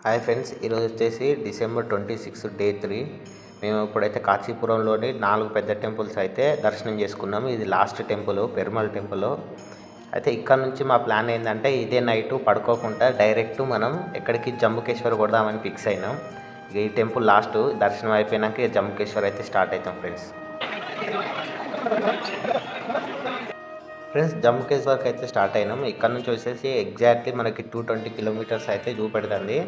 Hi friends, ఈరోజు వచ్చేసి December 26 day 3. మేము ఇప్పుడైతే కాశీపురంలోని 4 పెద్ద టెంపుల్స్ అయితే దర్శనం చేసుకున్నాము. ఇది లాస్ట్ టెంపుల్, పెరుమాళ్ టెంపుల్. అయితే ఇక్కడ నుంచి మా ప్లాన్ ఏంటంటే ఇదే నైట్ పడుకోకుండా డైరెక్ట్ మనం ఎక్కడికి జంబుకేశ్వర్ కొడదామని ఫిక్స్ అయినాం. ఇక ఈ టెంపుల్ లాస్ట్ దర్శనం అయిపోయినాక జంబుకేశ్వర్ అయితే స్టార్ట్ అవుతాం ఫ్రెండ్స్. జంబుకేశ్వర్కి అయితే స్టార్ట్ అయినాం. ఇక్కడ నుంచి వచ్చేసి ఎగ్జాక్ట్లీ మనకి 220 కిలోమీటర్స్ అయితే చూపెడుతుంది.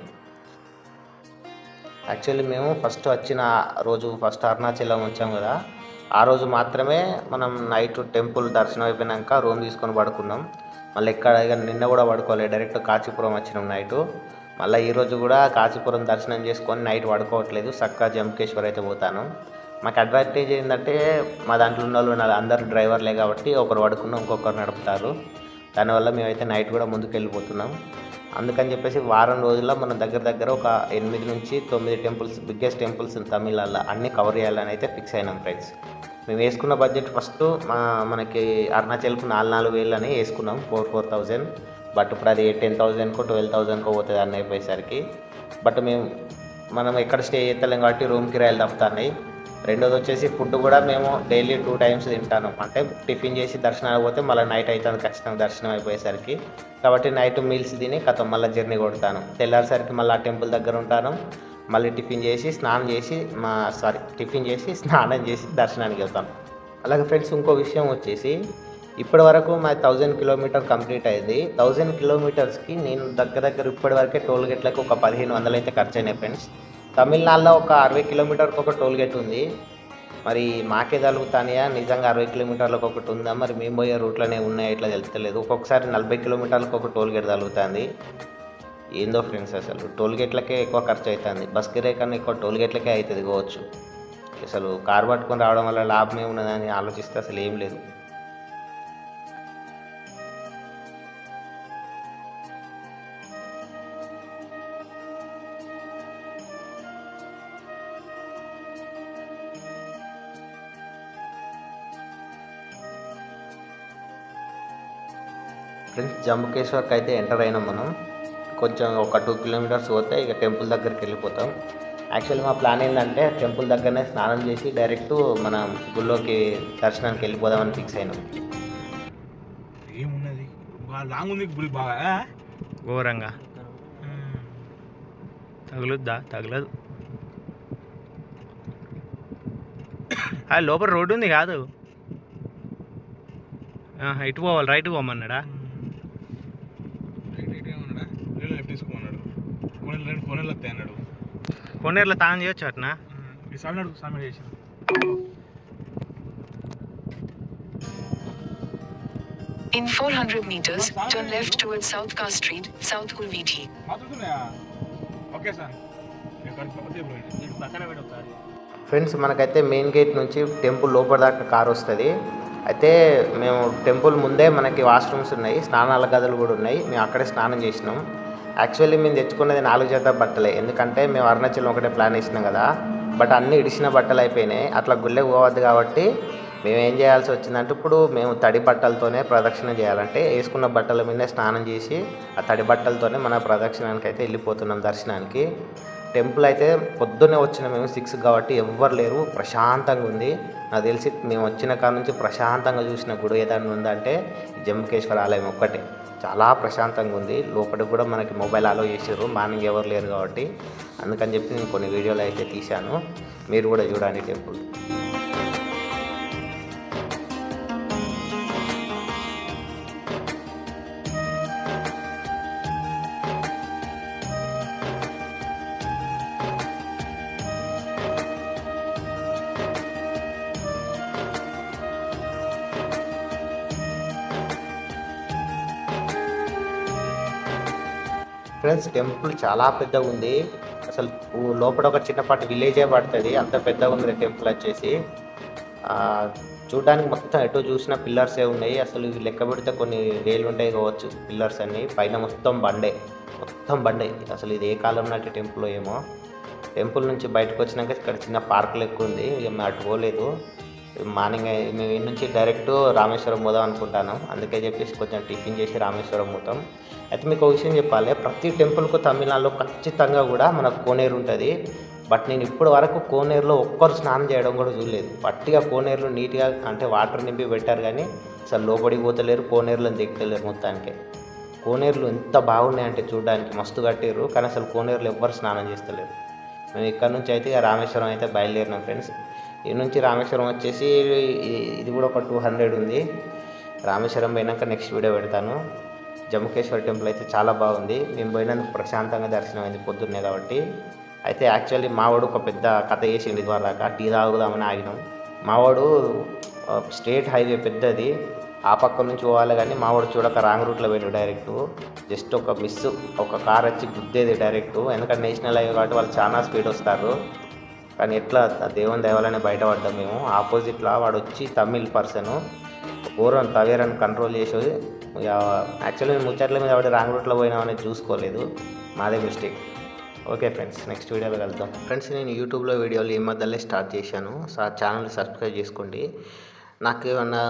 యాక్చువల్లీ మేము ఫస్ట్ వచ్చిన రోజు అరుణాచలం వచ్చాం కదా, ఆ రోజు మాత్రమే మనం నైట్ టెంపుల్ దర్శనం అయిపోయినాక రూమ్ తీసుకొని పడుకున్నాం. మళ్ళీ ఇక నిన్న కూడా పడుకోలేదు, డైరెక్ట్ కాశీపురం వచ్చినాం నైటు. మళ్ళీ ఈరోజు కూడా కాశీపురం దర్శనం చేసుకొని నైట్ పడుకోవట్లేదు, చక్కగా జంబుకేశ్వర్ అయితే పోతాను. మాకు అడ్వాంటేజ్ ఏంటంటే మా దాంట్లో ఉన్న వాళ్ళు అందరు డ్రైవర్లే కాబట్టి ఒకరు పడుకున్నాం, ఇంకొకరు నడుపుతారు. దానివల్ల మేమైతే నైట్ కూడా ముందుకు వెళ్ళిపోతున్నాం. అందుకని చెప్పేసి వారం రోజుల్లో మనం దగ్గర ఒక 8 నుంచి 9 టెంపుల్స్, బిగ్గెస్ట్ టెంపుల్స్ తమిళనాడులో అన్నీ కవర్ చేయాలని అయితే ఫిక్స్ అయినాం ఫ్రెండ్స్. మేము వేసుకున్న బడ్జెట్ ఫస్ట్ మనకి అరుణాచల్కు 4,000 అని వేసుకున్నాం, 4,000. బట్ ఇప్పుడు అది 10,000కో 12,000కో పోతుంది అన్నీ అయిపోయేసరికి. బట్ మనం ఎక్కడ స్టే చేస్తలేం కాబట్టి రూమ్ కిరాయిలు తప్పుతున్నాయి. రెండోది వచ్చేసి ఫుడ్ కూడా మేము డైలీ 2 టైమ్స్ తింటాను. అంటే టిఫిన్ చేసి దర్శనానికి పోతే మళ్ళీ నైట్ అవుతుంది ఖచ్చితంగా దర్శనం అయిపోయేసరికి. కాబట్టి నైట్ మీల్స్ తిని మళ్ళీ జర్నీ కొడతాను. తెల్లారిసరికి మళ్ళీ ఆ టెంపుల్ దగ్గర ఉంటాను. మళ్ళీ టిఫిన్ చేసి స్నానం చేసి దర్శనానికి వెళ్తాను. అలాగే ఫ్రెండ్స్, ఇంకో విషయం వచ్చేసి ఇప్పటి వరకు మా 1000 కిలోమీటర్ కంప్లీట్ అయింది. 1000 కిలోమీటర్స్కి నేను దగ్గర ఇప్పటి వరకే టోల్ గేట్లకు ఒక 1,500 అయితే ఖర్చు అయినాయి ఫ్రెండ్స్. తమిళనాడులో ఒక 60 కిలోమీటర్కి ఒక టోల్ గేట్ ఉంది. మరి మాకే తగులుతానియా నిజంగా 60 కిలోమీటర్లకు ఒకటి ఉందా, మరి మేము పోయే రూట్లోనే ఉన్నాయా ఇట్లా తెలుస్తలేదు. ఒక్కొక్కసారి 40 కిలోమీటర్లకు ఒక టోల్ గేట్ తగులుతుంది. ఏందో ఫ్రెండ్స్, అసలు టోల్ గేట్లకే ఎక్కువ ఖర్చు అవుతుంది. బస్ కిరాయి కన్నా ఎక్కువ టోల్ గేట్లకే అవుతుంది కావచ్చు. అసలు కారు పట్టుకొని రావడం వల్ల లాభం ఏమున్నదని ఆలోచిస్తే అసలు ఏం లేదు. ఫ్రెండ్స్, జంబుకేశ్వర్కి అయితే ఎంటర్ అయినాం మనం. కొంచెం ఒక 2 కిలోమీటర్స్ పోతే ఇక టెంపుల్ దగ్గరికి వెళ్ళిపోతాం. యాక్చువల్లీ మా ప్లాన్ ఏంటంటే టెంపుల్ దగ్గరనే స్నానం చేసి డైరెక్ట్ మనం గుళ్ళోకి దర్శనానికి వెళ్ళిపోదామని ఫిక్స్ అయినాం. ఏమున్నది లాంగ్ ఉంది గుడి, బాగా ఘోరంగా తగలదు. లోపల రోడ్డు ఉంది కాదు, ఇటు పోవాలి, రైట్ పోమన్నాడా? కొన్నేరులో తాను చేయొచ్చు అట్నా? In 400 meters, turn left towards South Car Street, South Ulviti. Friends, మనకైతే మెయిన్ గేట్ నుంచి టెంపుల్ లోపల దాకా కార్ వస్తుంది. అయితే మేము టెంపుల్ ముందే మనకి వాష్రూమ్స్ ఉన్నాయి, స్నానాల గదులు కూడా ఉన్నాయి. మేము అక్కడే స్నానం చేసినాం. యాక్చువల్లీ మేము తెచ్చుకున్నది 4 జత బట్టలే, ఎందుకంటే మేము అరుణాచలం ఒకటే ప్లాన్ వేసినాం కదా. బట్ అన్నీ ఇడిచిన బట్టలు అయిపోయినాయి, అట్లా గుళ్ళకి పోవద్దు కాబట్టి మేము ఏం చేయాల్సి వచ్చిందంటే ఇప్పుడు మేము తడి బట్టలతోనే ప్రదక్షిణ చేయాలంటే వేసుకున్న బట్టల మీదే స్నానం చేసి ఆ తడి బట్టలతోనే మన ప్రదక్షిణానికి అయితే వెళ్ళిపోతున్నాం దర్శనానికి. టెంపుల్ అయితే పొద్దున్నే వచ్చిన మేము 6 కాబట్టి ఎవ్వరు లేరు, ప్రశాంతంగా ఉంది. నాకు తెలిసి మేము వచ్చిన కాడ నుంచి ప్రశాంతంగా చూసిన గుడి ఏదైనా ఉందంటే జంబుకేశ్వర ఆలయం ఒక్కటే. చాలా ప్రశాంతంగా ఉంది. లోపలికి కూడా మనకి మొబైల్ అలో చేసారు, మార్నింగ్ ఎవరు లేరు కాబట్టి. అందుకని చెప్పి నేను కొన్ని వీడియోలు అయితే తీశాను, మీరు కూడా చూడండి టెంపుల్. ఫ్రెండ్స్, టెంపుల్ చాలా పెద్దగా ఉంది. అసలు లోపల ఒక చిన్నపాటి విలేజే పడుతుంది, అంత పెద్దగా ఉంది టెంపుల్ వచ్చేసి. చూడడానికి మొత్తం ఎటు చూసిన పిల్లర్సే ఉన్నాయి. అసలు ఇవి లెక్క పెడితే కొన్ని వేలు ఉంటాయి కావచ్చు పిల్లర్స్ అన్నీ. పైన మొత్తం బండే. అసలు ఇది ఏ కాలం నాటి టెంపుల్ ఏమో. టెంపుల్ నుంచి బయటకు వచ్చినాక ఇక్కడ చిన్న పార్క్ లెక్క ఉంది, ఇక మేము అటు పోలేదు. మార్నింగ్ మేము ఇంటి నుంచి డైరెక్ట్ రామేశ్వరం పోదాం అనుకుంటాను. అందుకే చెప్పేసి కొంచెం టిఫిన్ చేసి రామేశ్వరం పోతాం. అయితే మీకు ఒక విషయం చెప్పాలి, ప్రతి టెంపుల్కు తమిళనాడులో ఖచ్చితంగా కూడా మనకు కోనేరు ఉంటుంది. బట్ నేను ఇప్పటి వరకు కోనేరులో ఒక్కరు స్నానం చేయడం కూడా చూడలేదు. పట్టిగా కోనేరులో నీట్గా అంటే వాటర్ నింపి పెట్టారు కానీ అసలు లోపలికి పోతలేరు, కోనేరులో దిగుతలేరు. మొత్తానికి కోనేరులు ఎంత బాగున్నాయంటే చూడడానికి మస్తు కట్టారు, కానీ అసలు కోనేరులో ఎవ్వరు స్నానం చేస్తలేరు. మేము ఇక్కడ నుంచి అయితే ఇక రామేశ్వరం అయితే బయలుదేరినాం ఫ్రెండ్స్. ఈ నుంచి రామేశ్వరం వచ్చేసి ఇది కూడా ఒక 200 ఉంది. రామేశ్వరం పోయినాక నెక్స్ట్ వీడియో పెడతాను. జమ్మకేశ్వర టెంపుల్ అయితే చాలా బాగుంది. మేము పోయినందుకు ప్రశాంతంగా దర్శనం అయింది పొద్దున్నే కాబట్టి. అయితే యాక్చువల్లీ మావాడు ఒక పెద్ద కథ చేసిండు ఇది దాకా, టీ తాగుదామని ఆగినాం. మావాడు స్టేట్ హైవే పెద్దది, ఆ పక్క నుంచి పోవాలి కానీ మావాడు చూడక రాంగ్ రూట్లో పోయాడు డైరెక్ట్. జస్ట్ ఒక మిస్, ఒక కార్ వచ్చి గుద్దేది డైరెక్ట్. ఎందుకంటే నేషనల్ హైవే కాబట్టి వాళ్ళు చాలా స్పీడ్ వస్తారు. కానీ ఎట్లా దేవుని దయవలనే బయటపడ్డాం మేము. ఆపోజిట్లో వాడు వచ్చి తమిళ్ పర్సన్ ఘోరం తవేరని కంట్రోల్ చేసేది. యాక్చువల్లీ మేము ముచ్చట్ల మీద వాడి రాంగ్ రూట్లో పోయినామని చూసుకోలేదు, మాదే మిస్టేక్. ఓకే ఫ్రెండ్స్, నెక్స్ట్ వీడియోలో వెళ్తాం. ఫ్రెండ్స్, నేను యూట్యూబ్లో వీడియోలు ఈ మధ్యలో స్టార్ట్ చేశాను. ఛానల్ సబ్స్క్రైబ్ చేసుకోండి. నాకు ఏమన్నా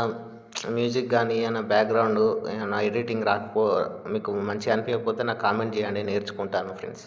మ్యూజిక్ కానీ ఏమైనా బ్యాక్గ్రౌండ్ ఏమైనా ఎడిటింగ్ మీకు మంచిగా అనిపించకపోతే నాకు కామెంట్ చేయండి, నేర్చుకుంటాను ఫ్రెండ్స్.